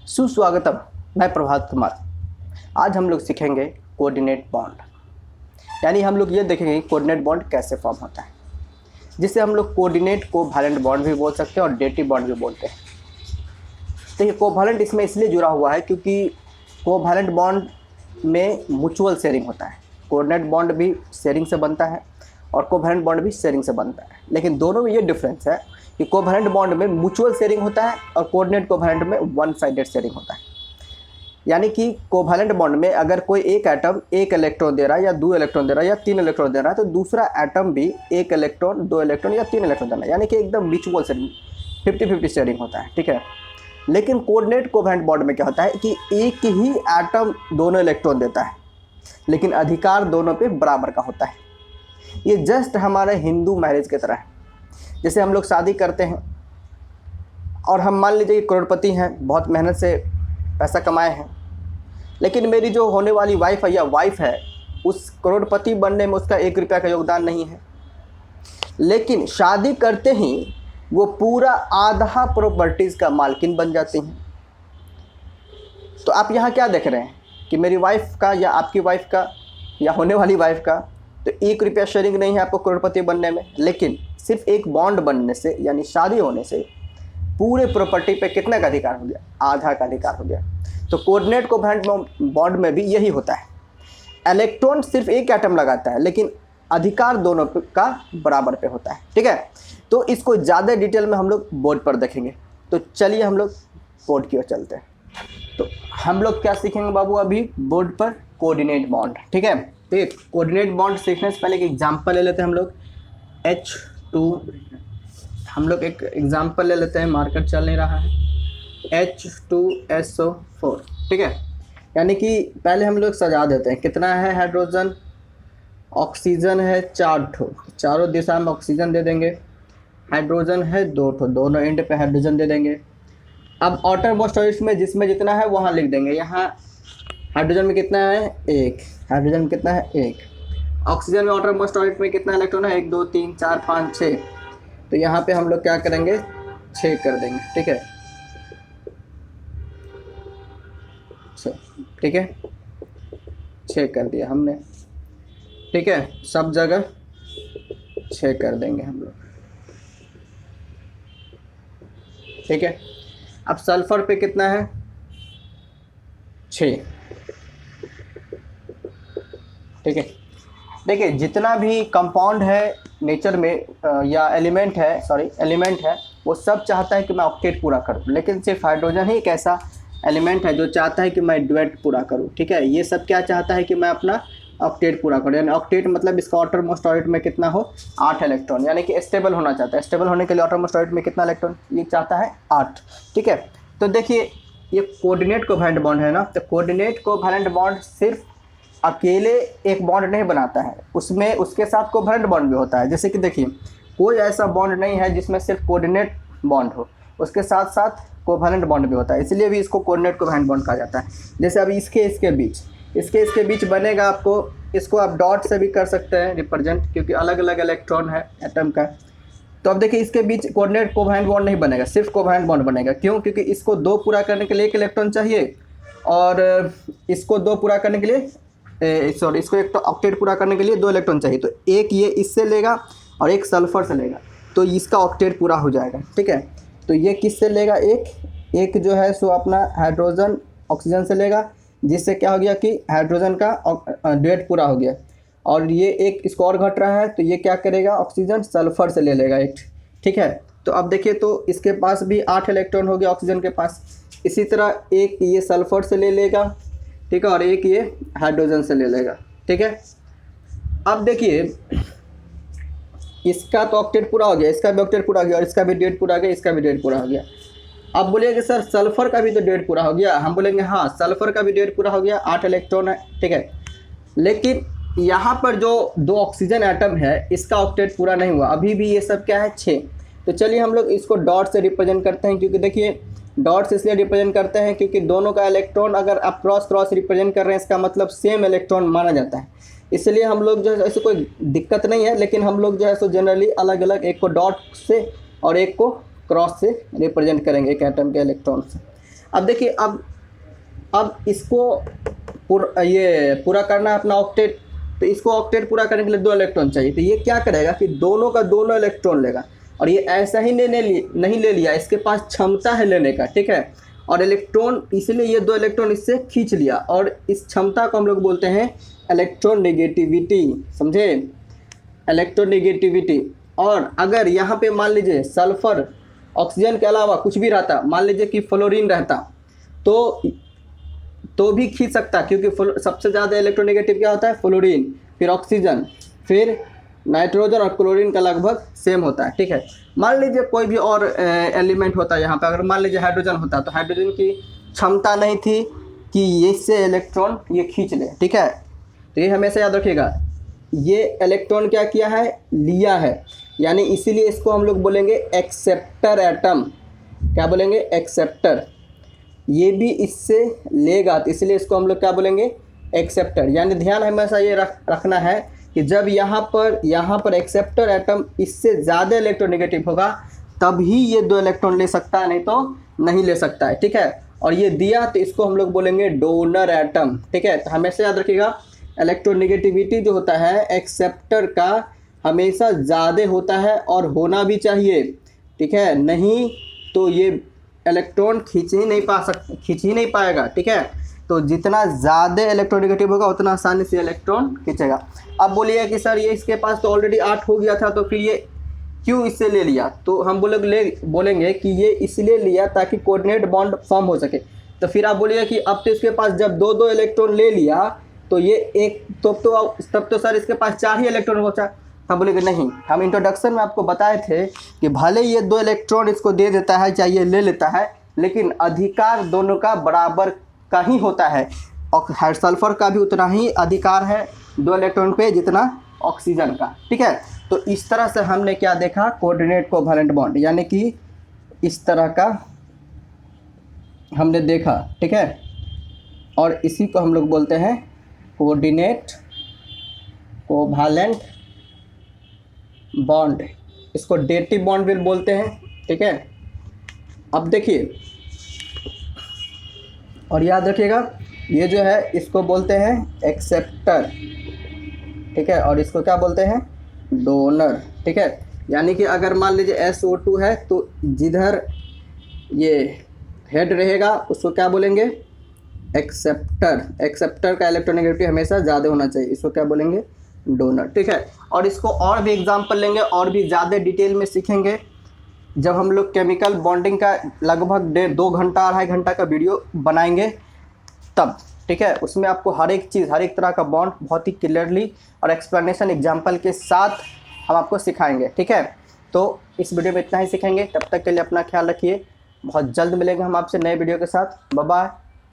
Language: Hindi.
सुस्वागतम। मैं प्रभात कुमार। आज हम लोग सीखेंगे कोऑर्डिनेट बॉन्ड, यानी हम लोग ये देखेंगे कि कोऑर्डिनेट बॉन्ड कैसे फॉर्म होता है, जिससे हम लोग कोऑर्डिनेट को वैलेंट बॉन्ड भी बोल सकते हैं और डेटिव बॉन्ड भी बोलते हैं। तो ये कोवैलेंट इसमें इसलिए जुड़ा हुआ है क्योंकि कोवैलेंट बॉन्ड में म्यूचुअल शेयरिंग होता है। कोऑर्डिनेट बॉन्ड भी शेयरिंग से बनता है और कोवैलेंट बॉन्ड भी शेयरिंग से बनता है, लेकिन दोनों में ये डिफरेंस है कि कोवैलेंट बॉन्ड में म्यूचुअल शेयरिंग होता है और कोऑर्डिनेट कोवैलेंट में वन साइडेड शेयरिंग होता है। यानी कि कोवैलेंट बॉन्ड में अगर कोई एक एटम एक इलेक्ट्रॉन दे रहा है या 2 इलेक्ट्रॉन दे रहा है या 3 इलेक्ट्रॉन दे रहा है, तो दूसरा एटम भी 1 इलेक्ट्रॉन 2 इलेक्ट्रॉन या 3 इलेक्ट्रॉन देना है, यानी कि एकदम म्यूचुअल शेयरिंग 50-50 शेयरिंग होता है। ठीक है, लेकिन कोऑर्डिनेट कोवैलेंट बॉन्ड में क्या होता है कि एक ही एटम दोनों इलेक्ट्रॉन देता है, लेकिन अधिकार दोनों पे बराबर का होता है। ये जस्ट हमारे हिंदू मैरिज की तरह है। जैसे हम लोग शादी करते हैं और हम मान लीजिए कि करोड़पति हैं, बहुत मेहनत से पैसा कमाए हैं, लेकिन मेरी जो होने वाली वाइफ है या वाइफ है, उस करोड़पति बनने में उसका 1 रुपया का योगदान नहीं है, लेकिन शादी करते ही वो पूरा आधा प्रॉपर्टीज़ का मालकिन बन जाती हैं। तो आप यहाँ क्या देख रहे हैं कि मेरी वाइफ का या आपकी वाइफ का या होने वाली वाइफ का तो 1 रुपया शेयरिंग नहीं है आपको करोड़पति बनने में, लेकिन सिर्फ एक बॉन्ड बनने से यानी शादी होने से पूरे प्रॉपर्टी पे कितना का अधिकार हो गया? आधा का अधिकार हो गया। तो कोऑर्डिनेट कोवैलेंट बॉन्ड में भी यही होता है। इलेक्ट्रॉन सिर्फ एक एटम लगाता है, लेकिन अधिकार दोनों का बराबर पे होता है। ठीक है, तो इसको ज़्यादा डिटेल में हम लोग बोर्ड पर देखेंगे। तो चलिए हम लोग बोर्ड की ओर चलते हैं। तो हम लोग क्या सीखेंगे बाबू अभी बोर्ड पर? Coordinate bond. ठीक है, तो ये कोऑर्डिनेट बॉन्ड सीखने से पहले एक एग्जाम्पल ले लेते हैं हम लोग। H2, हम लोग एक एग्जाम्पल ले लेते हैं, मार्कर चल नहीं रहा है। H2SO4। ठीक है, यानी कि पहले हम लोग सजा देते हैं। कितना है हाइड्रोजन? ऑक्सीजन है 4 ठो, चारों दिशा में ऑक्सीजन दे देंगे। हाइड्रोजन है 2 ठो, दोनों एंड पे हाइड्रोजन दे देंगे। अब आउटर मोस्ट ऑर्बिट में जिसमें जितना है वहाँ लिख देंगे। यहाँ हाइड्रोजन में कितना है? 1। हाइड्रोजन में कितना है? 1। ऑक्सीजन में आउटर मोस्ट ऑर्बिट में कितना इलेक्ट्रॉन है? 1 2 3 4 5 6। तो यहाँ पे हम लोग क्या करेंगे? 6 कर देंगे। ठीक है, 6। ठीक है, 6 कर दिया हमने। ठीक है, सब जगह 6 कर देंगे हम लोग। ठीक है, अब सल्फर पे कितना है? 6। ठीक है, देखिए जितना भी कंपाउंड है नेचर में या एलिमेंट है, वो सब चाहता है कि मैं ऑक्टेट पूरा करूँ, लेकिन सिर्फ हाइड्रोजन ही एक ऐसा एलिमेंट है जो चाहता है कि मैं डुएट पूरा करूँ। ठीक है, ये सब क्या चाहता है कि मैं अपना ऑक्टेट पूरा करूँ, यानी ऑक्टेट मतलब इसका आउटर मोस्ट ऑर्बिट में कितना हो? 8 इलेक्ट्रॉन, यानी कि स्टेबल होना चाहता है। स्टेबल होने के लिए आउटर मोस्ट ऑर्बिट में कितना इलेक्ट्रॉन ये चाहता है? 8। ठीक है, तो देखिए ये कोऑर्डिनेट कोवैलेंट बॉन्ड है ना, तो कोऑर्डिनेट कोवैलेंट बॉन्ड सिर्फ अकेले एक बॉन्ड नहीं बनाता है, उसमें उसके साथ कोवैलेंट बॉन्ड भी होता है। जैसे कि देखिए कोई ऐसा बॉन्ड नहीं है जिसमें सिर्फ कोऑर्डिनेट बॉन्ड हो, उसके साथ साथ कोवैलेंट बॉन्ड भी होता है, इसलिए भी इसको कोऑर्डिनेट कोवैलेंट बॉन्ड कहा जाता है। जैसे अभी इसके बीच बनेगा, आपको इसको आप डॉट से भी कर सकते हैं रिप्रेजेंट, क्योंकि अलग अलग इलेक्ट्रॉन है एटम का। तो अब देखिए इसके बीच कोऑर्डिनेट कोवैलेंट बॉन्ड नहीं बनेगा, सिर्फ कोवैलेंट बॉन्ड बनेगा। क्यों? क्योंकि इसको 2 पूरा करने के लिए 1 इलेक्ट्रॉन चाहिए, और इसको 2 पूरा करने के लिए इसको एक ऑक्टेट पूरा करने के लिए 2 इलेक्ट्रॉन चाहिए। तो एक ये इससे लेगा और एक सल्फर से लेगा, तो इसका ऑक्टेट पूरा हो जाएगा। ठीक है, तो ये किससे लेगा? एक जो है सो अपना हाइड्रोजन ऑक्सीजन से लेगा, जिससे क्या हो गया कि हाइड्रोजन का डुएट पूरा हो गया। और ये एक इसको और घट रहा है, तो ये क्या करेगा? ऑक्सीजन सल्फर से ले लेगा 1। ठीक है, तो अब देखिए तो इसके पास भी 8 इलेक्ट्रॉन हो गया ऑक्सीजन के पास। इसी तरह एक ये सल्फर से ले लेगा, ठीक है, और एक ये हाइड्रोजन से ले लेगा। ठीक है, अब देखिए इसका तो ऑक्टेट पूरा हो गया, इसका भी ऑक्टेट पूरा हो गया, और इसका भी डुएट पूरा हो गया, इसका भी डुएट पूरा हो गया। अब बोलिए कि सर सल्फर का भी तो डुएट पूरा हो गया। हम बोलेंगे हाँ, सल्फर का भी डुएट पूरा हो गया, 8 इलेक्ट्रॉन है। ठीक है, लेकिन यहाँ पर जो 2 ऑक्सीजन एटम है इसका ऑक्टेट पूरा नहीं हुआ, अभी भी ये सब क्या है? 6। तो चलिए हम लोग इसको डॉट से रिप्रेजेंट करते हैं, क्योंकि देखिए डॉट्स इसलिए रिप्रेजेंट करते हैं क्योंकि दोनों का इलेक्ट्रॉन अगर आप क्रॉस रिप्रेजेंट कर रहे हैं, इसका मतलब सेम इलेक्ट्रॉन माना जाता है। इसलिए हम लोग जो है ऐसे कोई दिक्कत नहीं है, लेकिन हम लोग जो है सो जनरली अलग अलग एक को डॉट से और एक को क्रॉस से रिप्रेजेंट करेंगे एक एटम के इलेक्ट्रॉन से। अब देखिए, अब इसको पूरा करना है अपना ऑक्टेट, तो इसको ऑक्टेट पूरा करने के लिए 2 इलेक्ट्रॉन चाहिए। तो ये क्या करेगा कि दोनों का दोनों इलेक्ट्रॉन लेगा, और ये ऐसा ही नहीं ले लिया, इसके पास क्षमता है लेने का, ठीक है। और इलेक्ट्रॉन, इसलिए ये 2 इलेक्ट्रॉन इससे खींच लिया, और इस क्षमता को हम लोग बोलते हैं इलेक्ट्रोनेगेटिविटी, समझे, इलेक्ट्रोनेगेटिविटी। और अगर यहाँ पे मान लीजिए सल्फर ऑक्सीजन के अलावा कुछ भी रहता, मान लीजिए कि फ्लोरीन रहता, तो भी खींच सकता, क्योंकि सबसे ज़्यादा इलेक्ट्रोनेगेटिव क्या होता है, फ्लोरीन, फिर ऑक्सीजन, फिर नाइट्रोजन और क्लोरीन का लगभग सेम होता है, ठीक है। मान लीजिए कोई भी और एलिमेंट होता है यहाँ पे, अगर मान लीजिए हाइड्रोजन होता, तो हाइड्रोजन की क्षमता नहीं थी कि इससे इलेक्ट्रॉन ये खींच ले, ठीक है। तो ये हमेशा याद रखिएगा, ये इलेक्ट्रॉन क्या किया है, लिया है, यानी इसीलिए इसको हम लोग बोलेंगे एक्सेप्टर एटम। क्या बोलेंगे, एक्सेप्टर। ये भी इससे लेगा, तो इसलिए इसको हम लोग क्या बोलेंगे, एक्सेप्टर। यानी ध्यान हमेशा ये रखना है कि जब यहाँ पर एक्सेप्टर एटम इससे ज़्यादा इलेक्ट्रोनेगेटिव होगा, तभी ये 2 इलेक्ट्रॉन ले सकता है, नहीं तो नहीं ले सकता है, ठीक है। और ये दिया तो इसको हम लोग बोलेंगे डोनर एटम, ठीक है। तो हमेशा याद रखिएगा, इलेक्ट्रोनेगेटिविटी जो होता है एक्सेप्टर का हमेशा ज़्यादा होता है, और होना भी चाहिए, ठीक है। नहीं तो ये इलेक्ट्रॉन खींच ही नहीं पाएगा, ठीक है। तो जितना ज़्यादा इलेक्ट्रोनेगेटिव होगा उतना आसानी से इलेक्ट्रॉन खींचेगा। अब बोलिए कि सर ये इसके पास तो ऑलरेडी 8 हो गया था, तो फिर ये क्यों इससे ले लिया, तो हम बोलेंगे कि ये इसलिए लिया ताकि कोऑर्डिनेट बॉन्ड फॉर्म हो सके। तो फिर आप बोलिए कि अब तो इसके पास जब 2 इलेक्ट्रॉन ले लिया, तो ये एक तब तो सर इसके पास 4 ही इलेक्ट्रॉन बचा। हम बोलेंगे नहीं, हम इंट्रोडक्शन में आपको बताए थे कि भले ये 2 इलेक्ट्रॉन इसको दे देता है चाहे ये ले लेता है, लेकिन अधिकार दोनों का बराबर का ही होता है। और सल्फर का भी उतना ही अधिकार है 2 इलेक्ट्रॉन पे जितना ऑक्सीजन का, ठीक है। तो इस तरह से हमने क्या देखा, कोऑर्डिनेट कोवैलेंट बॉन्ड, यानी कि इस तरह का हमने देखा, ठीक है। और इसी को हम लोग बोलते हैं कोऑर्डिनेट कोवैलेंट बॉन्ड, इसको डेटिव बॉन्ड भी बोलते हैं, ठीक है। अब देखिए और याद रखिएगा, ये जो है इसको बोलते हैं एक्सेप्टर, ठीक है, और इसको क्या बोलते हैं, डोनर, ठीक है। यानी कि अगर मान लीजिए SO2 है, तो जिधर ये हेड रहेगा उसको क्या बोलेंगे, एक्सेप्टर का इलेक्ट्रोनेगेटिविटी हमेशा ज़्यादा होना चाहिए, इसको क्या बोलेंगे, डोनर, ठीक है। और इसको और भी एग्जांपल लेंगे, और भी ज़्यादा डिटेल में सीखेंगे जब हम लोग केमिकल बॉन्डिंग का लगभग 2 घंटा 2.5 घंटा का वीडियो बनाएंगे तब, ठीक है। उसमें आपको हर एक चीज़, हर एक तरह का बॉन्ड बहुत ही क्लियरली और एक्सप्लेनेशन एग्जाम्पल के साथ हम आपको सिखाएंगे, ठीक है। तो इस वीडियो में इतना ही सीखेंगे, तब तक के लिए अपना ख्याल रखिए, बहुत जल्द मिलेंगे हम आपसे नए वीडियो के साथ। Bye bye.